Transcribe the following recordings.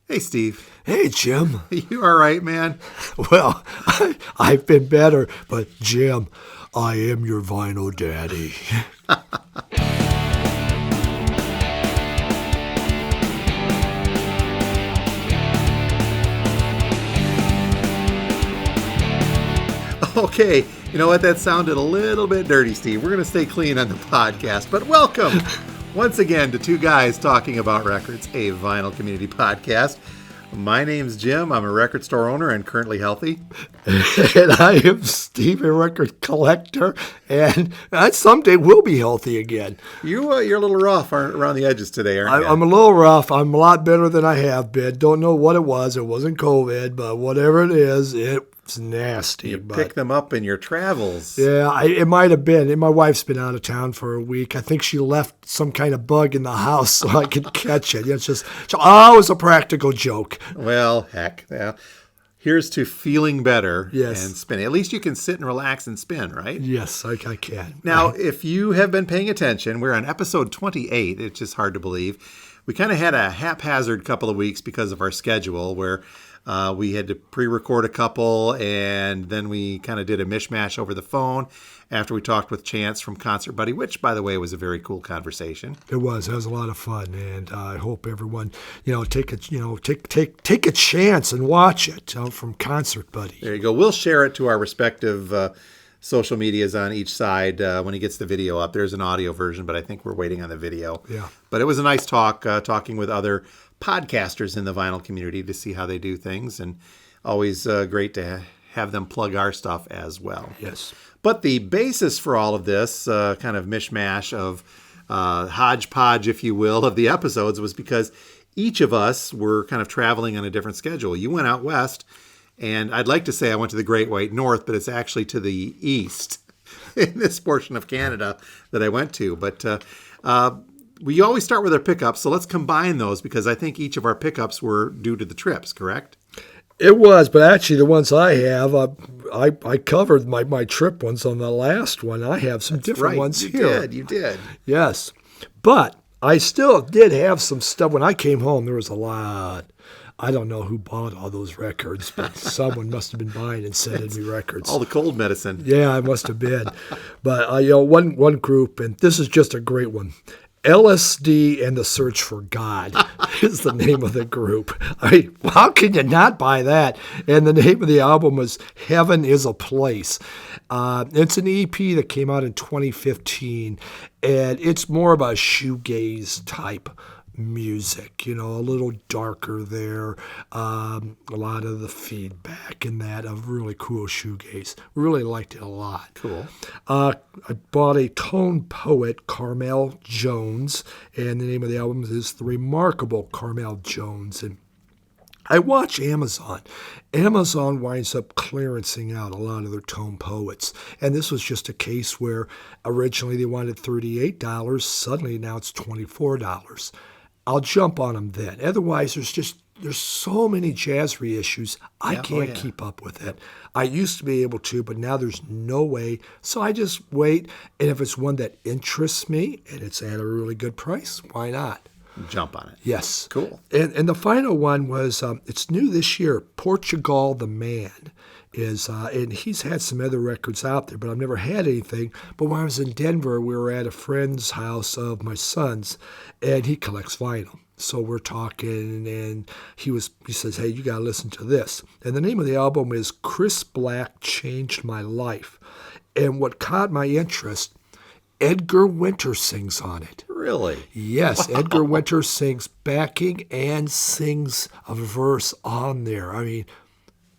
Hey, Steve. Hey, Jim. You all right, man? Well, I've been better, but Jim, I am your vinyl daddy. Okay, you know what? That sounded a little bit dirty, Steve. We're going to stay clean on the podcast, but welcome once again to Two Guys Talking About Records, a vinyl community podcast. My name's Jim. I'm a record store owner and currently healthy. And I am Steve, a record collector, and I someday will be healthy again. You're a little rough around the edges today, aren't you? I'm a little rough. I'm a lot better than I have been. Don't know what it was. It wasn't COVID, but whatever it is, it's nasty. You pick them up in your travels. Yeah, it might have been. And my wife's been out of town for a week. I think she left some kind of bug in the house so I could catch it. It's just, it was a practical joke. Well, heck. Yeah. Here's to feeling better and spinning. At least you can sit and relax and spin, right? Yes, I can. Now, if you have been paying attention, we're on episode 28. It's just hard to believe. We kind of had a haphazard couple of weeks because of our schedule where we had to pre-record a couple, and then we kind of did a mishmash over the phone after we talked with Chance from Concert Buddy, which, by the way, was a very cool conversation. It was a lot of fun, and I hope everyone, take a chance and watch it from Concert Buddy. There you go. We'll share it to our respective social medias on each side when he gets the video up. There's an audio version, but I think we're waiting on the video. Yeah. But it was a nice talk, talking with other podcasters in the vinyl community to see how they do things, and always great to have them plug our stuff as well. Yes. But the basis for all of this kind of mishmash of hodgepodge, if you will, of the episodes was because each of us were kind of traveling on a different schedule. You went out west, and I'd like to say I went to the Great White North, but it's actually to the east in this portion of Canada that I went to. But we always start with our pickups, so let's combine those because I think each of our pickups were due to the trips, correct? It was, but actually the ones I have, I covered my trip ones on the last one. I have some different ones here. You did. Yes, but I still did have some stuff. When I came home, there was a lot. I don't know who bought all those records, but someone must have been buying and sending me records. All the cold medicine. Yeah, I must have been. But one group, and this is just a great one. LSD and the Search for God is the name of the group. I mean, how can you not buy that? And the name of the album was Heaven is a Place. It's an EP that came out in 2015, and it's more of a shoegaze type music, a little darker there. A lot of the feedback in that of really cool shoegaze. Really liked it a lot. Cool. I bought a Tone Poet, Carmel Jones, and the name of the album is The Remarkable Carmel Jones. And I watch Amazon. Amazon winds up clearancing out a lot of their Tone Poets. And this was just a case where originally they wanted $38. Suddenly now it's $24. I'll jump on them then. Otherwise, there's so many jazz reissues. I can't keep up with it. I used to be able to, but now there's no way. So I just wait. And if it's one that interests me and it's at a really good price, why not? Jump on it. Yes. Cool. And the final one was, it's new this year, Portugal the Man. And he's had some other records out there, but I've never had anything. But when I was in Denver, we were at a friend's house of my son's, and he collects vinyl. So we're talking, and he says, hey, you got to listen to this. And the name of the album is Chris Black Changed My Life. And what caught my interest, Edgar Winter sings on it. Really? Yes, wow. Edgar Winter sings backing and sings a verse on there. I mean,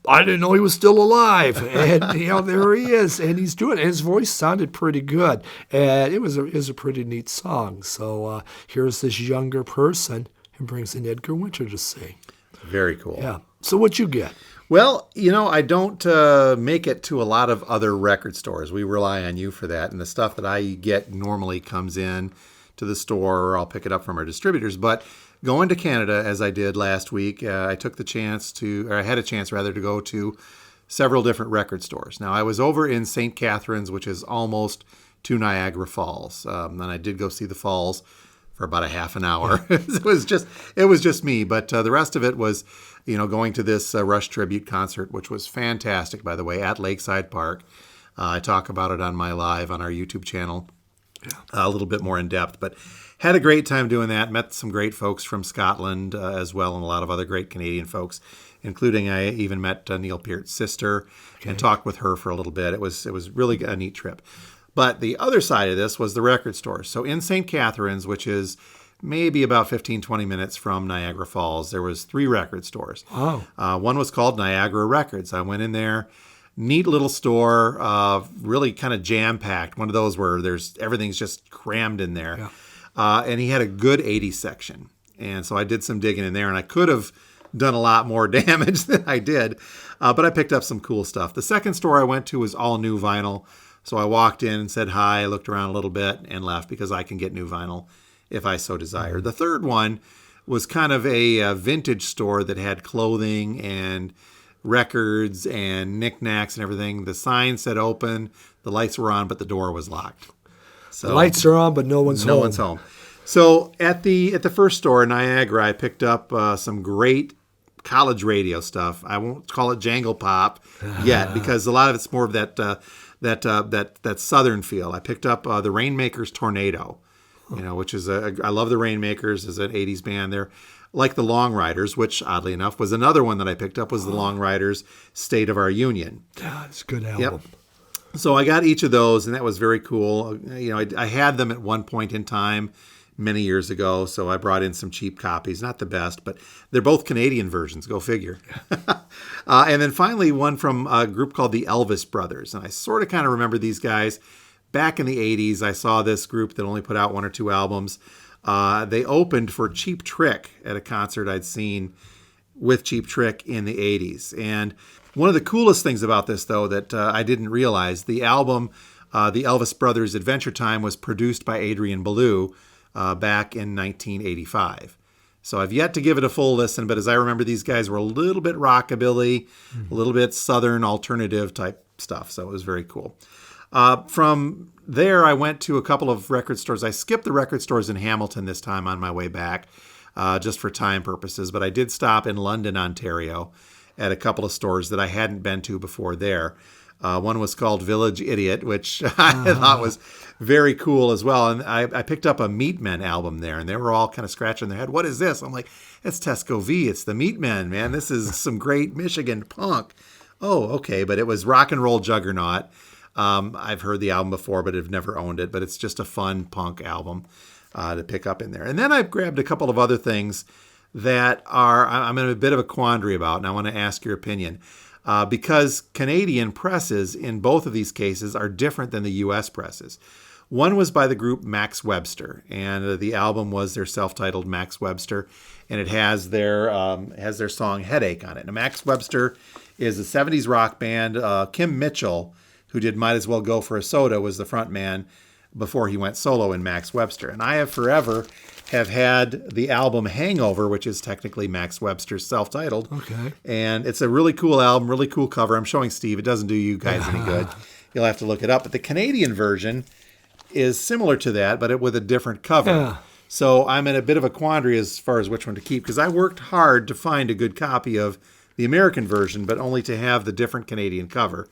I didn't know he was still alive, and there he is, and he's doing it. And his voice sounded pretty good, and it was a pretty neat song. So here's this younger person who brings in Edgar Winter to sing. Very cool. Yeah. So what'd you get? Well, I don't make it to a lot of other record stores. We rely on you for that, and the stuff that I get normally comes in to the store, or I'll pick it up from our distributors. But going to Canada, as I did last week, I had a chance to go to several different record stores. Now, I was over in St. Catharines, which is almost to Niagara Falls. And I did go see the falls for about a half an hour. It was just me, but the rest of it was, going to this Rush tribute concert, which was fantastic, by the way, at Lakeside Park. I talk about it on my live on our YouTube channel a little bit more in depth, but had a great time doing that. Met some great folks from Scotland as well, and a lot of other great Canadian folks, including I even met Neil Peart's sister and talked with her for a little bit. It was really a neat trip. But the other side of this was the record store. So in St. Catharines, which is maybe about 15, 20 minutes from Niagara Falls, there was 3 record stores. Oh. One was called Niagara Records. I went in there. Neat little store, really kind of jam-packed. One of those where everything's just crammed in there. Yeah. And he had a good 80s section. And so I did some digging in there, and I could have done a lot more damage than I did. But I picked up some cool stuff. The second store I went to was all new vinyl. So I walked in and said hi, looked around a little bit, and left because I can get new vinyl if I so desire. The third one was kind of a vintage store that had clothing and records and knickknacks and everything. The sign said open, the lights were on, but the door was locked. So the lights are on, but no one's home. No one's home. So at the first store in Niagara, I picked up some great college radio stuff. I won't call it jangle pop yet because a lot of it's more of that southern feel. I picked up the Rainmakers Tornado, which is I love the Rainmakers as an 80s band. They're like the Long Riders, which oddly enough was another one that I picked up was the Long Riders State of Our Union. Yeah, it's a good album. Yep. So I got each of those, and that was very cool. I had them at one point in time many years ago, so I brought in some cheap copies. Not the best, but they're both Canadian versions. Go figure. And then finally, one from a group called the Elvis Brothers. And I sort of kind of remember these guys. Back in the 80s, I saw this group that only put out 1 or 2 albums. They opened for Cheap Trick at a concert I'd seen with Cheap Trick in the 80s. And one of the coolest things about this, though, that I didn't realize, the album, the Elvis Brothers Adventure Time, was produced by Adrian Belew back in 1985. So I've yet to give it a full listen, but as I remember, these guys were a little bit rockabilly, a little bit southern alternative type stuff. So it was very cool. From there, I went to a couple of record stores. I skipped the record stores in Hamilton this time on my way back, just for time purposes. But I did stop in London, Ontario, at a couple of stores that I hadn't been to before there. One was called Village Idiot, which I thought was very cool as well. And I picked up a Meatmen album there, and they were all kind of scratching their head. What is this? I'm like, it's Tesco V. It's the Meatmen, man. This is some great Michigan punk. Oh, okay. But it was Rock and Roll Juggernaut. I've heard the album before, but have never owned it. But it's just a fun punk album to pick up in there. And then I've grabbed a couple of other things that I'm in a bit of a quandary about, and I want to ask your opinion. Because Canadian presses in both of these cases are different than the U.S. presses. One was by the group Max Webster, and the album was their self-titled Max Webster, and it has their song Headache on it. Now, Max Webster is a 70s rock band. Kim Mitchell, who did Might As Well Go for a Soda, was the front man before he went solo in Max Webster. And I have forever had the album Hangover, which is technically Max Webster's self-titled. Okay. And it's a really cool album, really cool cover. I'm showing Steve. It doesn't do you guys any good. You'll have to look it up. But the Canadian version is similar to that, but with a different cover. Yeah. So I'm in a bit of a quandary as far as which one to keep, because I worked hard to find a good copy of the American version, but only to have the different Canadian cover.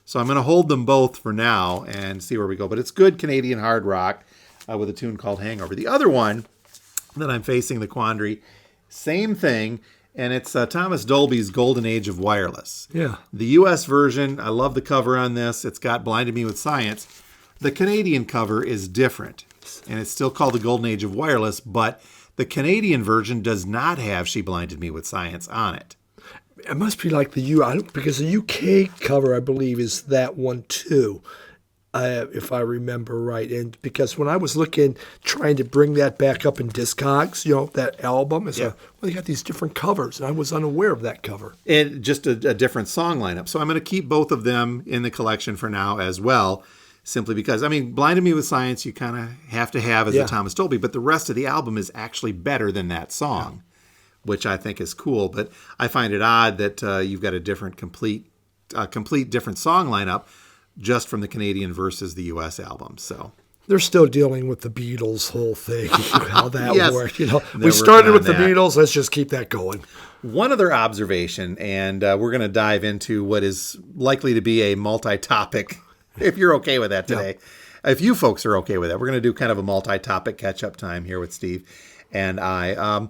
So I'm going to hold them both for now and see where we go. But it's good Canadian hard rock with a tune called Hangover. The other one that I'm facing the quandary, same thing, and it's Thomas Dolby's Golden Age of Wireless. Yeah. The U.S. version, I love the cover on this. It's got Blinded Me with Science. The Canadian cover is different, and it's still called the Golden Age of Wireless, but the Canadian version does not have She Blinded Me with Science on it. It must be like because the UK cover, I believe, is that one too, if I remember right. And because when I was trying to bring that back up in Discogs, that album, they got these different covers, and I was unaware of that cover. And just a different song lineup. So I'm going to keep both of them in the collection for now as well, simply because, Blinded Me with Science, you kind of have to have as a Thomas Dolby, but the rest of the album is actually better than that song. Which I think is cool, but I find it odd that you've got a different, complete different song lineup just from the Canadian versus the U.S. album. So They're still dealing with the Beatles whole thing, how that Yes. worked. We They're started working with the on that. Beatles. Let's just keep that going. One other observation, and we're going to dive into what is likely to be a multi-topic, if you're okay with that today. If you folks are okay with that, we're going to do kind of a multi-topic catch-up time here with Steve and I.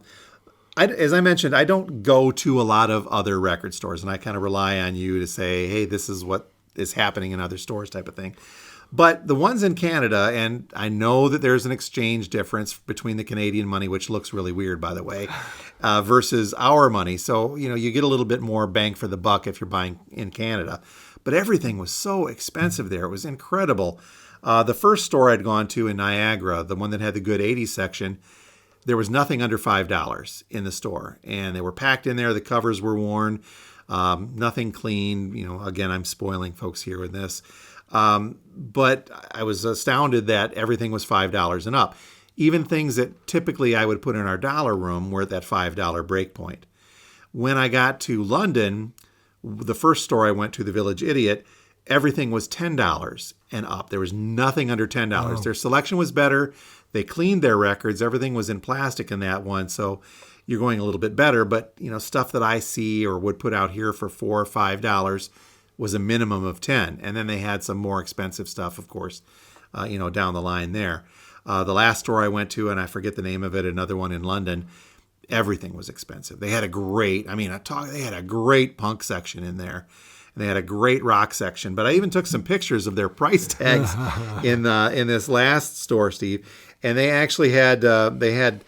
As I mentioned, I don't go to a lot of other record stores, and I kind of rely on you to say, hey, this is what is happening in other stores type of thing. But the ones in Canada, and I know that there's an exchange difference between the Canadian money, which looks really weird, by the way, versus our money. So, you get a little bit more bang for the buck if you're buying in Canada. But everything was so expensive there. It was incredible. The first store I'd gone to in Niagara, the one that had the good 80s section, there was nothing under $5 in the store. And they were packed in there. The covers were worn. Nothing clean. Again, I'm spoiling folks here with this. But I was astounded that everything was $5 and up. Even things that typically I would put in our dollar room were at that $5 break point. When I got to London, the first store I went to, the Village Idiot, everything was $10 and up. There was nothing under $10. Wow. Their selection was better. They cleaned their records. Everything was in plastic in that one. So you're going a little bit better. But, stuff that I see or would put out here for $4 or $5 was a minimum of 10. And then they had some more expensive stuff, of course, down the line there. The last store I went to, and I forget the name of it, another one in London, everything was expensive. They had a great punk section in there. And they had a great rock section. But I even took some pictures of their price tags in this last store, Steve. And they actually had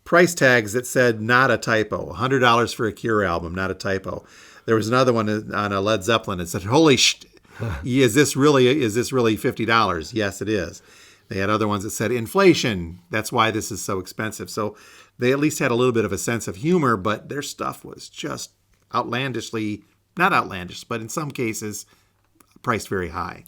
price tags that said not a typo. $100 for a Cure album, not a typo. There was another one on a Led Zeppelin that said, "Holy is this really $50?" Yes, it is. They had other ones that said inflation. That's why this is so expensive. So they at least had a little bit of a sense of humor, but their stuff was just outlandishly, not outlandish, but in some cases priced very high.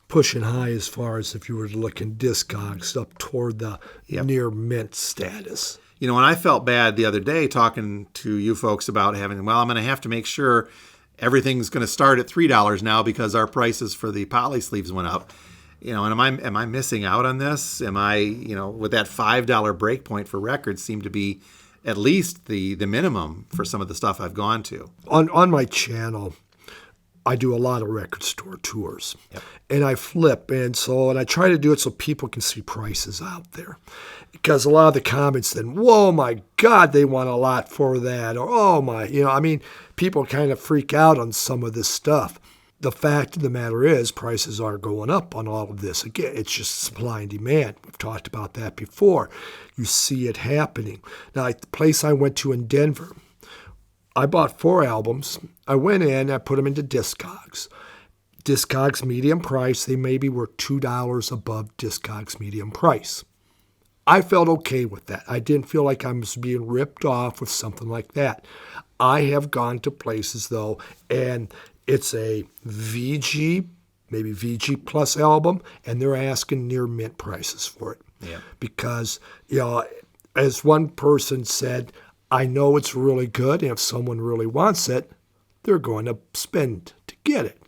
Pushing high as far as if you were to look in Discogs up toward the near mint status. And I felt bad the other day talking to you folks about I'm going to have to make sure everything's going to start at $3 now because our prices for the poly sleeves went up. And am I missing out on this? Am I, with that $5 break point for records seemed to be at least the minimum for some of the stuff I've gone to. On my channel, I do a lot of record store tours. Yep. And I flip, and I try to do it so people can see prices out there. Because a lot of the comments then, whoa, my God, they want a lot for that. Or, oh, my, people kind of freak out on some of this stuff. The fact of the matter is prices are going up on all of this. Again, it's just supply and demand. We've talked about that before. You see it happening. Now, like the place I went to in Denver, I bought 4 albums. I went in, I put them into Discogs. Discogs medium price, they maybe were $2 above Discogs medium price. I felt okay with that. I didn't feel like I was being ripped off with something like that. I have gone to places, though, and it's a VG, maybe VG Plus album, and they're asking near mint prices for it. Yeah. Because, as one person said, I know it's really good, and if someone really wants it, they're going to spend to get it.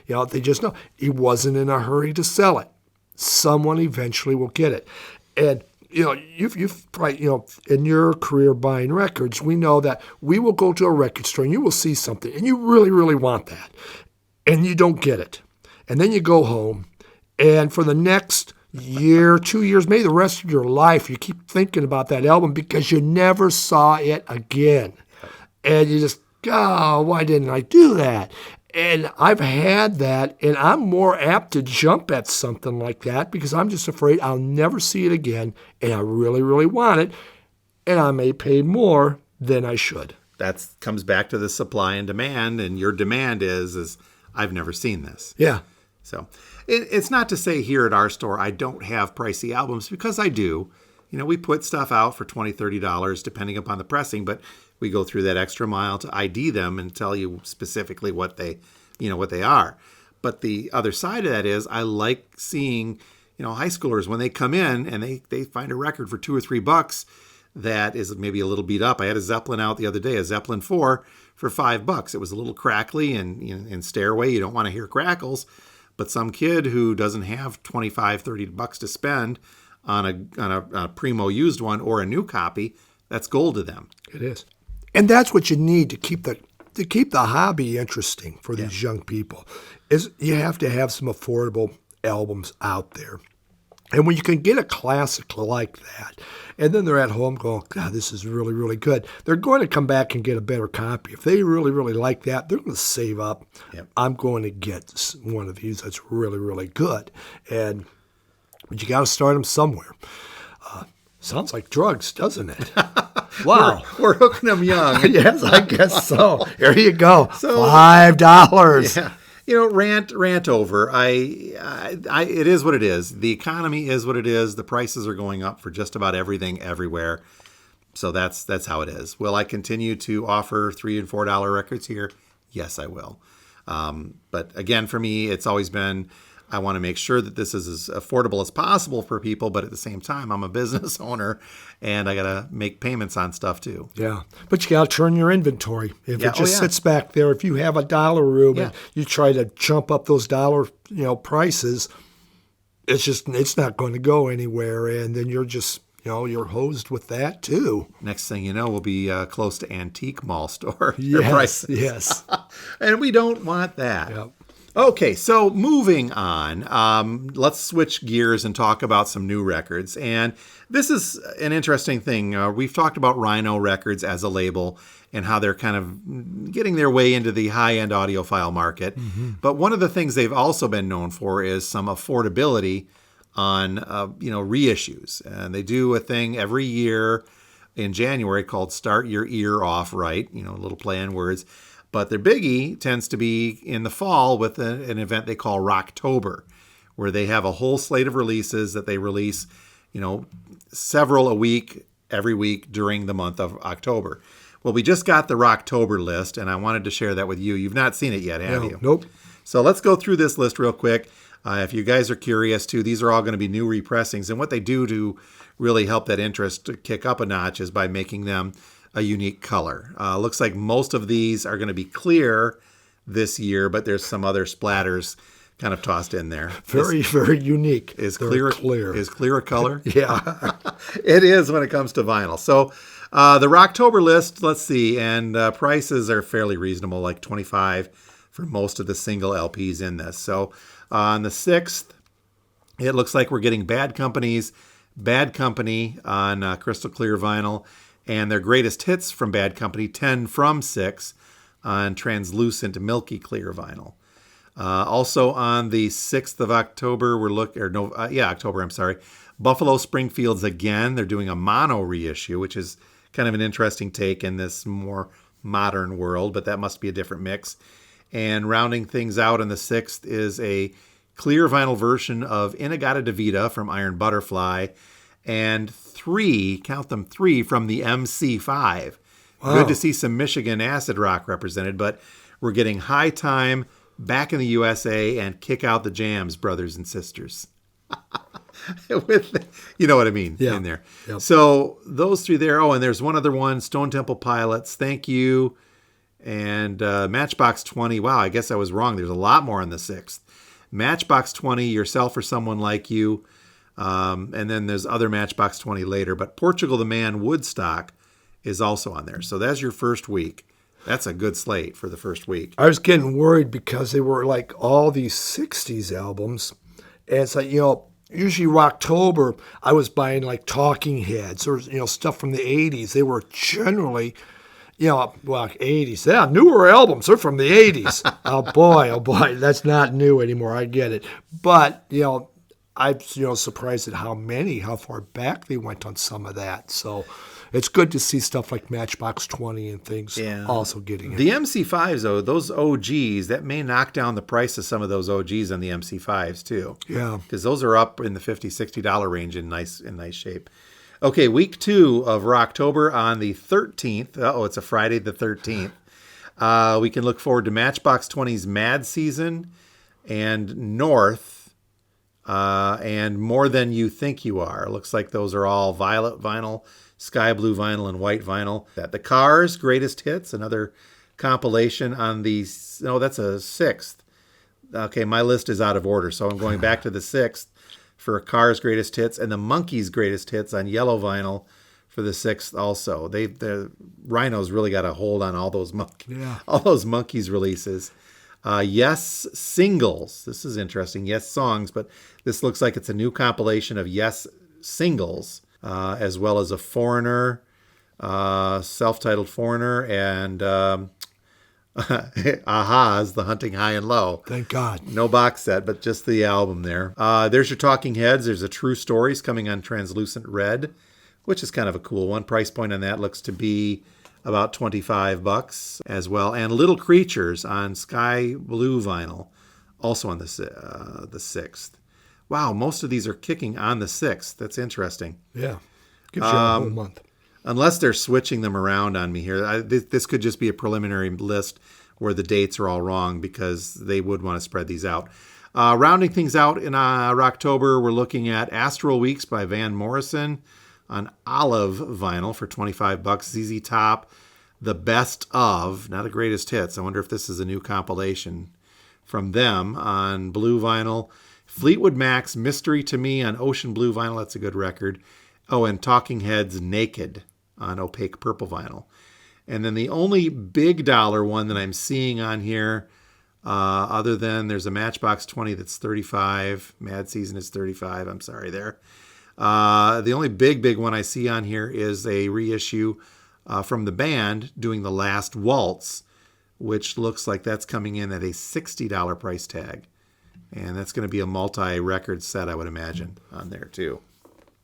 They just know. He wasn't in a hurry to sell it. Someone eventually will get it. And you've probably, in your career buying records, we know that we will go to a record store and you will see something and you really, really want that. And you don't get it. And then you go home and for the next year, 2 years, maybe the rest of your life, you keep thinking about that album because you never saw it again. And you just, why didn't I do that? And I've had that, and I'm more apt to jump at something like that because I'm just afraid I'll never see it again, and I really, really want it, and I may pay more than I should. That comes back to the supply and demand, and your demand is I've never seen this. Yeah. So it's not to say here at our store I don't have pricey albums, because I do. We put stuff out for $20, $30, depending upon the pressing, but we go through that extra mile to ID them and tell you specifically what they are. But the other side of that is I like seeing, high schoolers when they come in and they find a record for $2 or $3 that is maybe a little beat up. I had a Zeppelin out the other day, a Zeppelin 4 for $5. It was a little crackly and in Stairway, you don't want to hear crackles, But some kid who doesn't have 25, $30 to spend on a primo used one or a new copy, that's gold to them. It is. And that's what you need to keep the hobby interesting for these young people. Is you have to have some affordable albums out there. And when you can get a classic like that, and then they're at home going, God, this is really, really good, they're going to come back and get a better copy. If they really, really like that, they're going to save up. Yep. I'm going to get one of these that's really, really good. But you got to start them somewhere. Sounds like drugs, doesn't it? Wow. We're hooking them young. Yes, I guess so. Here you go. $5. Yeah. Rant over. It is what it is. The economy is what it is. The prices are going up for just about everything everywhere. So that's how it is. Will I continue to offer $3 and $4 records here? Yes, I will. But again, for me, it's always been, I want to make sure that this is as affordable as possible for people, but at the same time, I'm a business owner and I got to make payments on stuff too. Yeah. But you got to turn your inventory. If it just sits back there, if you have a dollar room and you try to jump up those dollar, prices, it's not going to go anywhere. And then you're just, you're hosed with that too. Next thing you know, we'll be close to antique mall store prices. Yes. And we don't want that. Yep. Okay, so moving on, let's switch gears and talk about some new records. And this is an interesting thing. We've talked about Rhino Records as a label and how they're kind of getting their way into the high-end audiophile market. Mm-hmm. But one of the things they've also been known for is some affordability on, reissues. And they do a thing every year in January called Start Your Ear Off Right, a little play on words. But their biggie tends to be in the fall with an event they call Rocktober, where they have a whole slate of releases that they release, several a week, every week during the month of October. Well, we just got the Rocktober list, and I wanted to share that with you. You've not seen it yet, have you? Nope. So let's go through this list real quick. If you guys are curious, too, these are all going to be new repressings. And what they do to really help that interest to kick up a notch is by making them a unique color. Looks like most of these are going to be clear this year, but there's some other splatters kind of tossed in there. Very unique. Is clear a color? Yeah. It is when it comes to vinyl. So the Rocktober list, let's see, and prices are fairly reasonable, like $25 for most of the single LPs in this. So on the 6th, it looks like we're getting Bad Company on crystal clear vinyl, and their greatest hits from Bad Company, 10 from 6 on translucent milky clear vinyl. Also on the 6th of October, Buffalo Springfield's again. They're doing a mono reissue, which is kind of an interesting take in this more modern world, but that must be a different mix. And rounding things out on the 6th is a clear vinyl version of Inagata Davida from Iron Butterfly, and 3 from the MC5. Wow. Good to see some Michigan acid rock represented, but we're getting High Time, Back in the USA, and Kick Out the Jams, brothers and sisters. You know what I mean, in there. Yep. So those 3 there. Oh, and there's one other one, Stone Temple Pilots, Thank You, and Matchbox 20. Wow, I guess I was wrong. There's a lot more on the 6th. Matchbox 20, Yourself or Someone Like You. And then there's other Matchbox 20 later. But Portugal the Man, Woodstock is also on there. So that's your first week. That's a good slate for the first week. I was getting worried because they were like all these 60s albums. And it's like, usually Rocktober, I was buying like Talking Heads or, stuff from the 80s. They were generally, 80s. Yeah, newer albums. They're from the 80s. Oh boy, that's not new anymore. I get it. But, I'm surprised at how far back they went on some of that. So it's good to see stuff like Matchbox 20 and things also getting it. The MC5s, though, those OGs, that may knock down the price of some of those OGs on the MC5s, too. Yeah. Because those are up in the $50, $60 range in nice shape. Okay, week 2 of Rocktober on the 13th. It's a Friday the 13th. We can look forward to Matchbox 20's Mad Season and North. And More Than You Think You Are. Looks like those are all violet vinyl, sky blue vinyl, and white vinyl. The Cars, Greatest Hits, another compilation on the... No, that's a 6th. Okay, my list is out of order, so I'm going back to the 6th for Cars Greatest Hits and the Monkees Greatest Hits on yellow vinyl for the 6th also. The Rhino's really got a hold on all those Monkees releases. Yes singles. This is interesting. Yes songs, but this looks like it's a new compilation of Yes singles, as well as a Foreigner, self-titled Foreigner, and Aha's The Hunting High and Low. Thank God. No box set, but just the album there. There's your Talking Heads. There's a True Stories coming on Translucent Red, which is kind of a cool one. Price point on that looks to be about $25 as well. And Little Creatures on Sky Blue vinyl, also on the 6th. Wow, most of these are kicking on the 6th. That's interesting. Yeah. Gives you a whole month. Unless they're switching them around on me here. This could just be a preliminary list where the dates are all wrong because they would want to spread these out. Rounding things out in Rocktober, we're looking at Astral Weeks by Van Morrison on olive vinyl for $25. ZZ Top, The Best Of, not a greatest hits. I wonder if this is a new compilation from them on blue vinyl. Fleetwood Mac's Mystery to Me on ocean blue vinyl. That's a good record. Oh, and Talking Heads Naked on opaque purple vinyl. And then the only big dollar one that I'm seeing on here, other than there's a Matchbox 20 that's $35. Mad Season is $35. I'm sorry there. The only big one I see on here is a reissue from the band doing The Last Waltz, which looks like that's coming in at a $60 price tag. And that's going to be a multi-record set, I would imagine, on there too.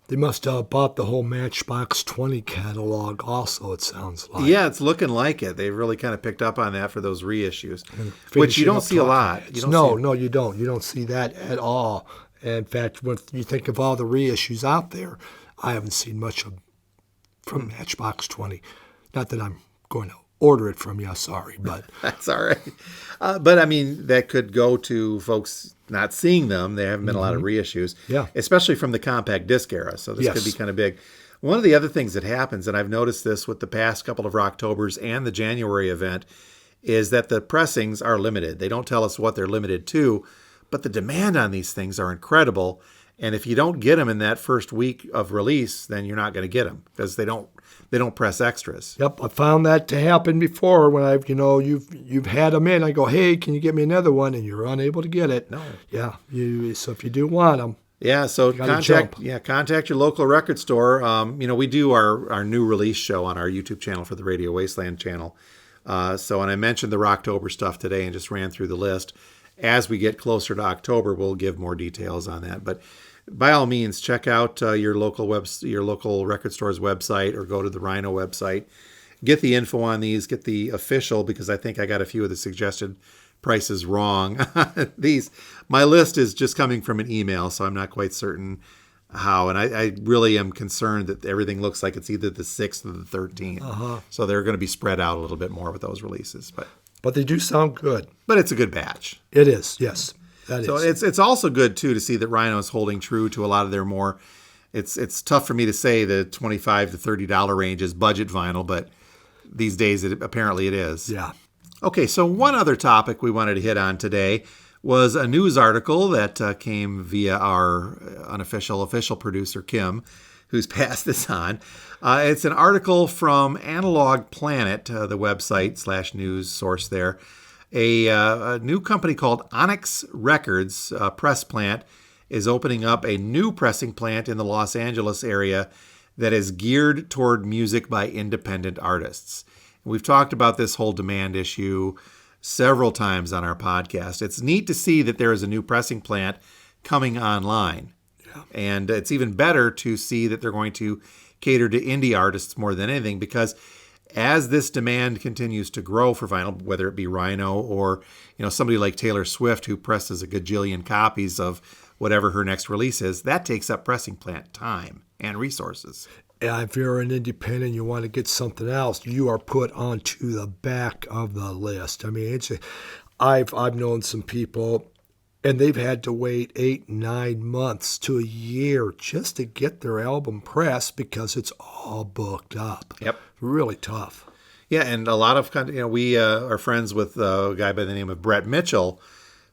They must have bought the whole Matchbox 20 catalog also, it sounds like. Yeah, it's looking like it. They really kind of picked up on that for those reissues, which you don't see a lot. You don't. You don't see that at all. In fact, when you think of all the reissues out there, I haven't seen much from Matchbox 20. Not that I'm going to order it from you, sorry, but that's all right. But I mean, that could go to folks not seeing them. There haven't been a lot of reissues, especially from the compact disc era. So this could be kind of big. One of the other things that happens, and I've noticed this with the past couple of Rocktobers and the January event, is that the pressings are limited. They don't tell us what they're limited to, but the demand on these things are incredible. And if you don't get them in that first week of release, then you're not going to get them because they don't press extras. Yep, I found that to happen before when you've had them in. I go, hey, can you get me another one? And you're unable to get it. No. Yeah. So if you do want them. Yeah. So contact your local record store. We do our new release show on our YouTube channel for the Radio Wasteland channel. And I mentioned the Rocktober stuff today and just ran through the list. As we get closer to October, we'll give more details on that. But by all means, check out your local record store's website or go to the Rhino website. Get the info on these. Get the official, because I think I got a few of the suggested prices wrong. My list is just coming from an email, so I'm not quite certain how. And I really am concerned that everything looks like it's either the 6th or the 13th. So they're going to be spread out a little bit more with those releases. But they do sound good. But it's a good batch. It is, yes. So it's also good, too, to see that Rhino is holding true to a lot of their more... It's tough for me to say the $25 to $30 range is budget vinyl, but these days apparently it is. Yeah. Okay, so one other topic we wanted to hit on today was a news article that came via our official producer, Kim, who's passed this on. It's an article from Analog Planet, the website / news source there. A new company called Onyx Records press plant is opening up a new pressing plant in the Los Angeles area that is geared toward music by independent artists. And we've talked about this whole demand issue several times on our podcast. It's neat to see that there is a new pressing plant coming online. Yeah. And it's even better to see that they're going to cater to indie artists more than anything, because as this demand continues to grow for vinyl, whether it be Rhino or somebody like Taylor Swift, who presses a gajillion copies of whatever her next release is, that takes up pressing plant time and resources. Yeah, if you're an independent, you want to get something else, you are put onto the back of the list. I mean, I've known some people, and they've had to wait 8, 9 months to a year just to get their album pressed because it's all booked up. Yep. Really tough. Yeah, and a lot of we are friends with a guy by the name of Brett Mitchell,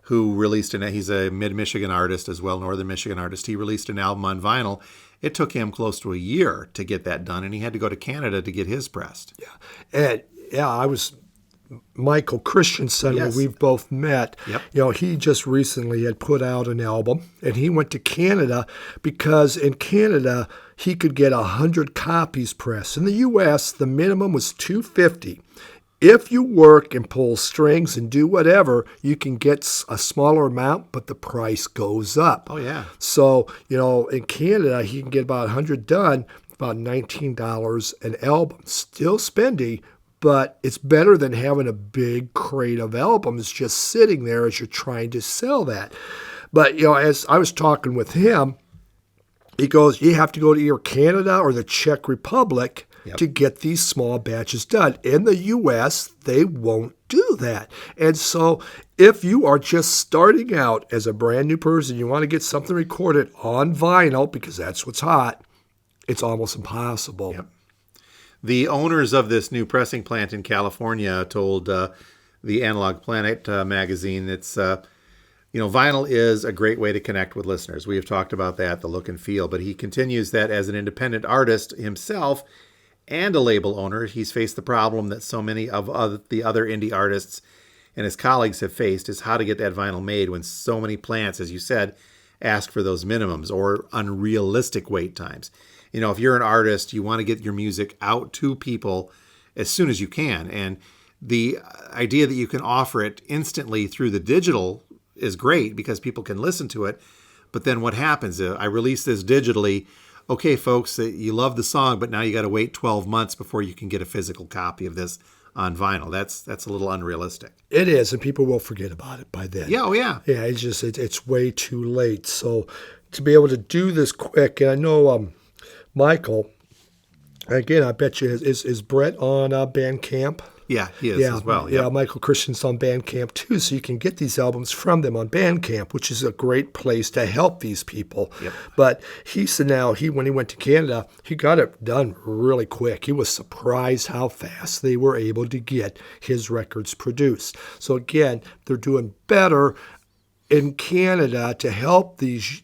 who released he's a mid-Michigan artist as well, northern Michigan artist. He released an album on vinyl. It took him close to a year to get that done, and he had to go to Canada to get his pressed. Yeah. And I was Michael Christensen, Yes. who we've both met. Yep. He just recently had put out an album, and he went to Canada because in Canada he could get 100 copies pressed. In the U.S., the minimum was 250. If you work and pull strings and do whatever, you can get a smaller amount, but the price goes up. Oh, yeah. So, in Canada, he can get about 100 done, about $19 an album. Still spendy, but it's better than having a big crate of albums just sitting there as you're trying to sell that. But, as I was talking with him, he goes, you have to go to either Canada or the Czech Republic to get these small batches done. In the U.S., they won't do that. And so if you are just starting out as a brand new person, you want to get something recorded on vinyl, because that's what's hot, it's almost impossible. Yep. The owners of this new pressing plant in California told the Analog Planet magazine it's vinyl is a great way to connect with listeners. We have talked about that, the look and feel, but he continues that as an independent artist himself and a label owner, he's faced the problem that so many of the other indie artists and his colleagues have faced, is how to get that vinyl made when so many plants, as you said, ask for those minimums or unrealistic wait times. If you're an artist, you want to get your music out to people as soon as you can. And the idea that you can offer it instantly through the digital is great because people can listen to it. But then what happens? I release this digitally. Okay, folks, you love the song, but now you got to wait 12 months before you can get a physical copy of this on vinyl. That's a little unrealistic. It is, and people will forget about it by then. Yeah, oh yeah. Yeah, it's way too late. So to be able to do this quick, and I know Michael, again, I bet you, is Brett on Bandcamp? Yeah, he is as well. Yeah, Michael Christian's on Bandcamp too, so you can get these albums from them on Bandcamp, which is a great place to help these people. Yep. But he said when he went to Canada, he got it done really quick. He was surprised how fast they were able to get his records produced. So again, they're doing better in Canada to help these,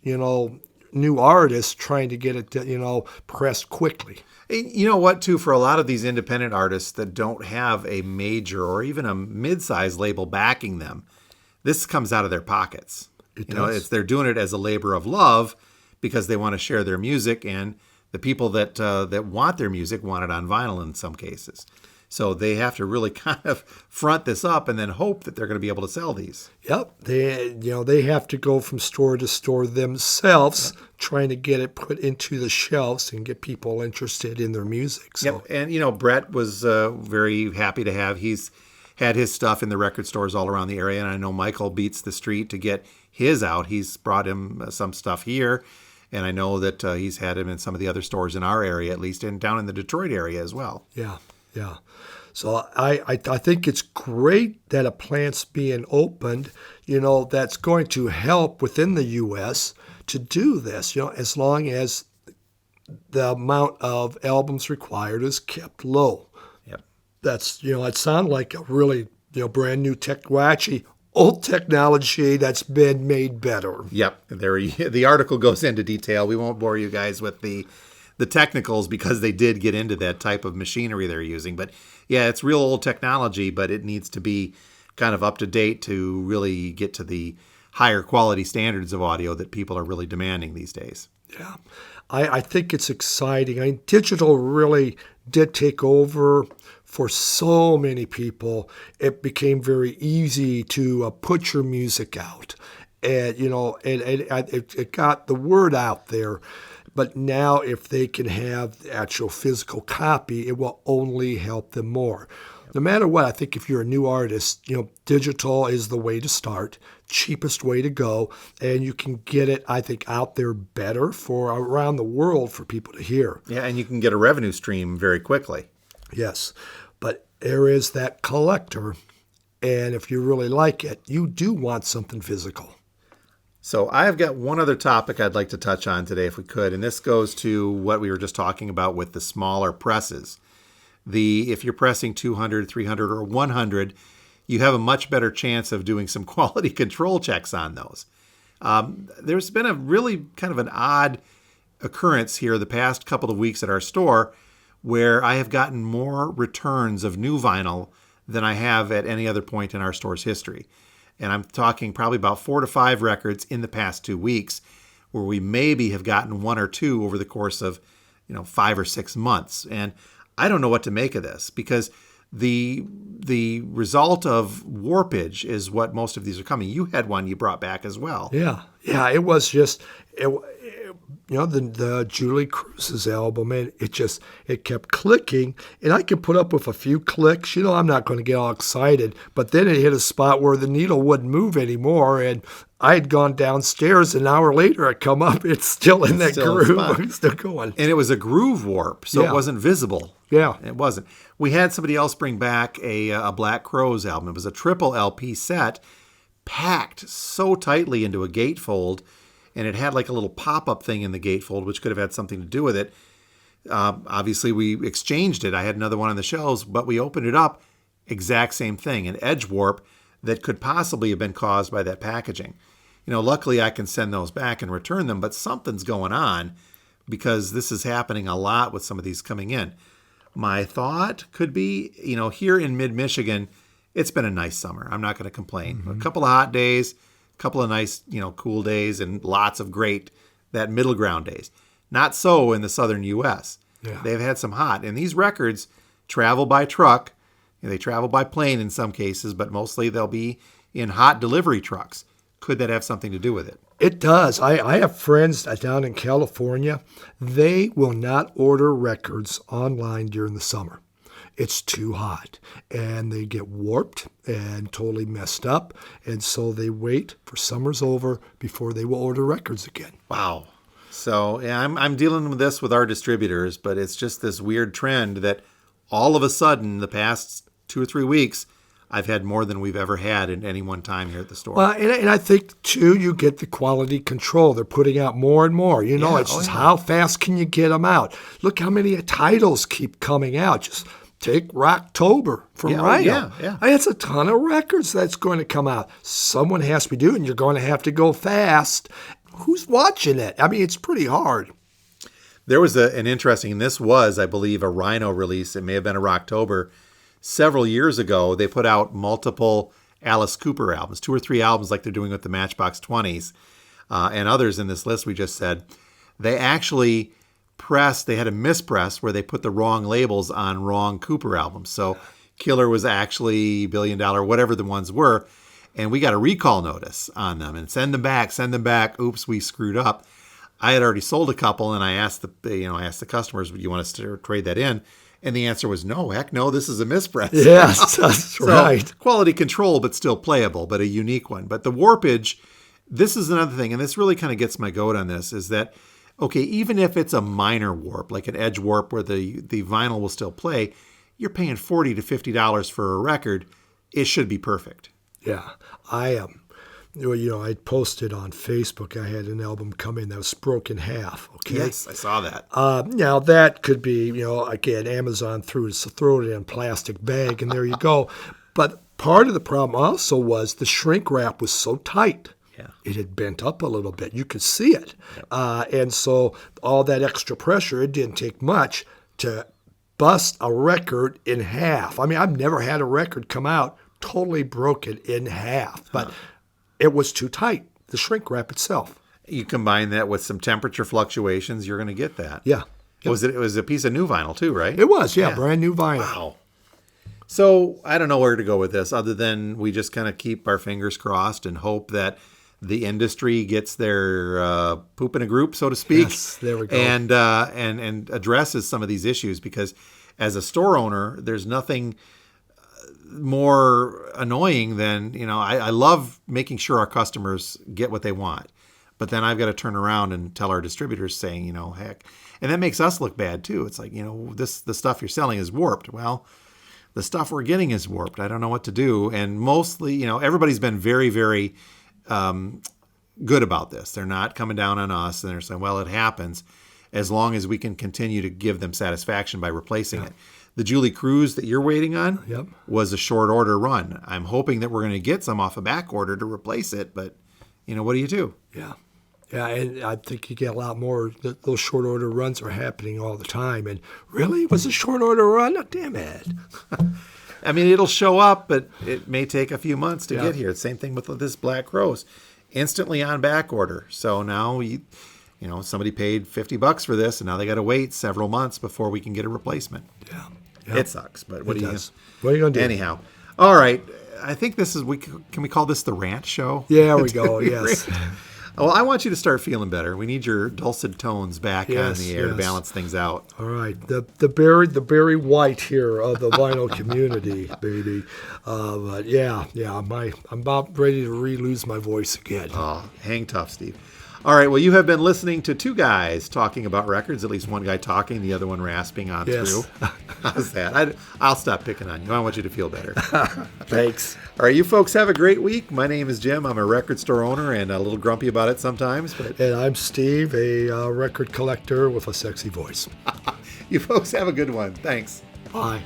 new artists trying to get it, pressed quickly. You know what, too, for a lot of these independent artists that don't have a major or even a mid-sized label backing them, this comes out of their pockets. They're doing it as a labor of love because they want to share their music, and the people that want their music want it on vinyl in some cases. So they have to really kind of front this up and then hope that they're going to be able to sell these. Yep. They have to go from store to store themselves, trying to get it put into the shelves and get people interested in their music. So. Yep. And, Brett was very happy to have. He's had his stuff in the record stores all around the area. And I know Michael beats the street to get his out. He's brought him some stuff here. And I know that he's had him in some of the other stores in our area, at least, and down in the Detroit area as well. Yeah. Yeah. So I think it's great that a plant's being opened, that's going to help within the U.S. to do this, as long as the amount of albums required is kept low. Yep. That's, it sounds like a really, brand new actually old technology that's been made better. Yep. The article goes into detail. We won't bore you guys with the technicals because they did get into that type of machinery they're using. But yeah, it's real old technology, but it needs to be kind of up to date to really get to the higher quality standards of audio that people are really demanding these days. Yeah, I think it's exciting. Digital really did take over for so many people. It became very easy to put your music out, and it got the word out there. But now if they can have the actual physical copy, it will only help them more. No matter what, I think if you're a new artist, digital is the way to start, cheapest way to go, and you can get it, I think, out there better for around the world for people to hear. Yeah, and you can get a revenue stream very quickly. Yes, but there is that collector, and if you really like it, you do want something physical. So I've got one other topic I'd like to touch on today if we could, and this goes to what we were just talking about with the smaller presses. If you're pressing 200, 300, or 100, you have a much better chance of doing some quality control checks on those. There's been a really kind of an odd occurrence here the past couple of weeks at our store where I have gotten more returns of new vinyl than I have at any other point in our store's history. And I'm talking probably about 4 to 5 records in the past 2 weeks where we maybe have gotten 1 or 2 over the course of, 5 or 6 months. And I don't know what to make of this because the result of warpage is what most of these are coming. You had one you brought back as well. Yeah. It was just, the Julie Cruz's album, and it kept clicking, and I could put up with a few clicks. I'm not going to get all excited, but then it hit a spot where the needle wouldn't move anymore, and I had gone downstairs. An hour later, I come up, it's still in that groove. It's still going. And it was a groove warp, so it wasn't visible. Yeah. It wasn't. We had somebody else bring back a Black Crowes album. It was a triple LP set, packed so tightly into a gatefold, and it had like a little pop-up thing in the gatefold, which could have had something to do with it. Obviously, we exchanged it. I had another one on the shelves, but we opened it up, exact same thing, an edge warp that could possibly have been caused by that packaging. Luckily, I can send those back and return them, but something's going on because this is happening a lot with some of these coming in. My thought could be, here in mid-Michigan, it's been a nice summer. I'm not going to complain. Mm-hmm. A couple of hot days, a couple of nice, cool days, and lots of great, that middle ground days. Not so in the southern U.S. Yeah. They've had some hot. And these records travel by truck. They travel by plane in some cases, but mostly they'll be in hot delivery trucks. Could that have something to do with it? It does. I have friends down in California. They will not order records online during the summer. It's too hot, and they get warped and totally messed up, and so they wait for summer's over before they will order records again. Wow. So yeah, I'm dealing with this with our distributors, but it's just this weird trend that all of a sudden, the past 2 or 3 weeks, I've had more than we've ever had at any one time here at the store. Well, and I think, too, you get the quality control. They're putting out more and more. It's just how fast can you get them out? Look how many titles keep coming out. Just take Rocktober from Rhino. Yeah. It's a ton of records that's going to come out. Someone has to be doing it, and you're going to have to go fast. Who's watching it? It's pretty hard. There was an interesting, and this was, I believe, a Rhino release. It may have been a Rocktober. Several years ago, they put out multiple Alice Cooper albums, 2 or 3 albums like they're doing with the Matchbox 20s and others in this list we just said. They actually they had a mispress where they put the wrong labels on wrong Cooper albums. So Killer was actually $1 Billion, whatever the ones were, and we got a recall notice on them and send them back. Oops, we screwed up. I had already sold a couple, and I asked the customers, "Would you want us to trade that in?" And the answer was no. Heck no, this is a mispress. Yes, that's right. Quality control, but still playable, but a unique one. But the warpage, this is another thing, and this really kind of gets my goat on this, is that, okay, even if it's a minor warp, like an edge warp where the vinyl will still play, you're paying $40 to $50 for a record. It should be perfect. Yeah, I I posted on Facebook. I had an album come in that was broken in half. Okay. Yes, I saw that. Now that could be, again, Amazon threw it in a plastic bag, and there you go. But part of the problem also was the shrink wrap was so tight. Yeah. It had bent up a little bit. You could see it, and so all that extra pressure. It didn't take much to bust a record in half. I've never had a record come out totally broken in half, but it was too tight, the shrink wrap itself. You combine that with some temperature fluctuations, you're going to get that. Yeah. It was a piece of new vinyl too, right? It was, brand new vinyl. Wow. So I don't know where to go with this other than we just kind of keep our fingers crossed and hope that the industry gets their poop in a group, so to speak. Yes, there we go. And addresses some of these issues, because as a store owner, there's nothing more annoying than, I love making sure our customers get what they want. But then I've got to turn around and tell our distributors saying, heck. And that makes us look bad too. It's like, the stuff you're selling is warped. Well, the stuff we're getting is warped. I don't know what to do. And mostly, everybody's been very, very good about this. They're not coming down on us, and they're saying, well, it happens, as long as we can continue to give them satisfaction by replacing it. The Julie Cruz that you're waiting on Yep. was a short order run. I'm hoping that we're going to get some off a back order to replace it, but what do you do? Yeah. Yeah, and I think you get a lot more. Those short order runs are happening all the time. And really? Was a short order run? Oh, damn it. I mean, it'll show up, but it may take a few months to Yeah. get here. Same thing with this Black Rose. Instantly on back order. So now, somebody paid $50 for this, and now they got to wait several months before we can get a replacement. Yeah. It sucks, but what are you going to do? Anyhow, all right. I think this is, can we call this the rant show? Yeah, we go, yes. Well, I want you to start feeling better. We need your dulcet tones back on the air to balance things out. All right, the Barry White here of the vinyl community, baby. But I'm about ready to lose my voice again. Oh, hang tough, Steve. All right, well, you have been listening to two guys talking about records, at least one guy talking, the other one rasping on through. How's that? I'll stop picking on you. I want you to feel better. Thanks. All right, you folks have a great week. My name is Jim. I'm a record store owner and a little grumpy about it sometimes. And I'm Steve, a record collector with a sexy voice. You folks have a good one. Thanks. Bye.